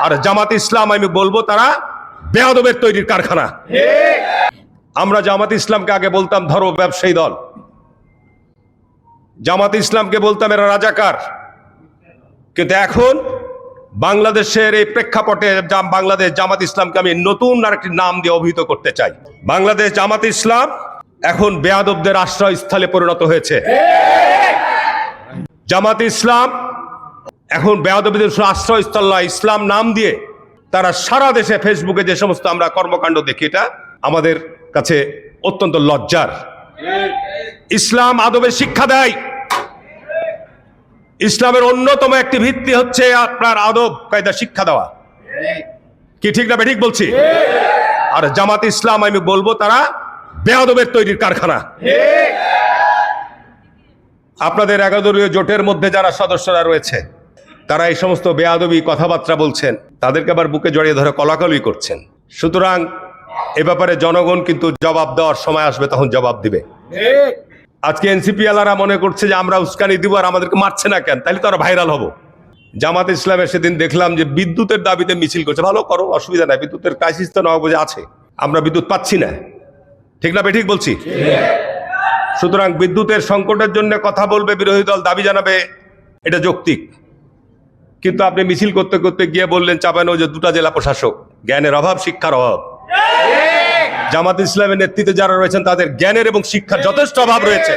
আর জামাত ইসলাম আমি বলবো তারা বেয়াদবের তৈরির কারখানা। আমরা জামাত ইসলামকে আগে বলতাম ধর্ম ব্যবসায়ী দল, জামাত ইসলামকে বলতাম এরা রাজাকার, কিন্তু এখন বাংলাদেশের এই প্রেক্ষাপটে বাংলাদেশ জামাত ইসলামকে আমি নতুন আরেকটি নাম দিয়ে অভিহিত করতে চাই। বাংলাদেশ জামাত ইসলাম এখন বেয়াদবদের আশ্রয়স্থলে পরিণত হয়েছে। জামাত ইসলাম এখন বেয়াদবদের আশ্রয়স্থল নয়, ইসলাম নাম দিয়ে তারা সারা দেশে ফেসবুকে যে সমস্ত আমরা কর্মকাণ্ড দেখি, এটা আমাদের কাছে অত্যন্ত লজ্জার। ইসলাম আদবের শিক্ষা দেয়। ইসলামের অন্যতম একটি ভিত্তি হচ্ছে আপনার আদব কায়দা শিক্ষা দেওয়া। কি ঠিক না ঠিক বলছি? আর জামাত ইসলাম আমি বলবো তারা বেয়াদবের তৈরির কারখানা। আপনাদের 11 দলীয় জোটের মধ্যে যারা সদস্যরা রয়েছে তারা এই সমস্ত বেয়াদবি কথাবার্তা বলছেন, তাদেরকে আবার বুকে জড়িয়ে ধরে কলাকলি করছেন। সুতরাং এ ব্যাপারে জনগণ কিন্তু জবাব দেওয়ার সময় আসবে, তখন জবাব দিবে। আজকে এনসিপি আলারা মনে করছে যে আমরা উস্কানি দিব আর আমাদেরকে মারছে না কেন, তাহলে তো আমরা ভাইরাল হব। জামাত ইসলামের সেদিন দেখলাম যে বিদ্যুতের দাবিতে মিছিল করছে। ভালো করো, অসুবিধা নাই, বিদ্যুতের ক্রাইসিস তো নবাবগঞ্জে আছে, আমরা বিদ্যুৎ পাচ্ছি না। ঠিক না ঠিক বলছি? সুতরাং বিদ্যুতের সংকটের জন্য কথা বলবে বিরোধী দল, দাবি জানাবে, এটা যৌক্তিক। কিন্তু আপনি মিছিল করতে করতে গিয়ে বললেন চাঁপাইনবাবগঞ্জে 2টা জেলা প্রশাসক, জ্ঞানের অভাব, শিক্ষার অভাব। জামাত ইসলামের নেতৃত্বে যারা রয়েছেন তাদের জ্ঞানের এবং শিক্ষার যথেষ্ট অভাব রয়েছে।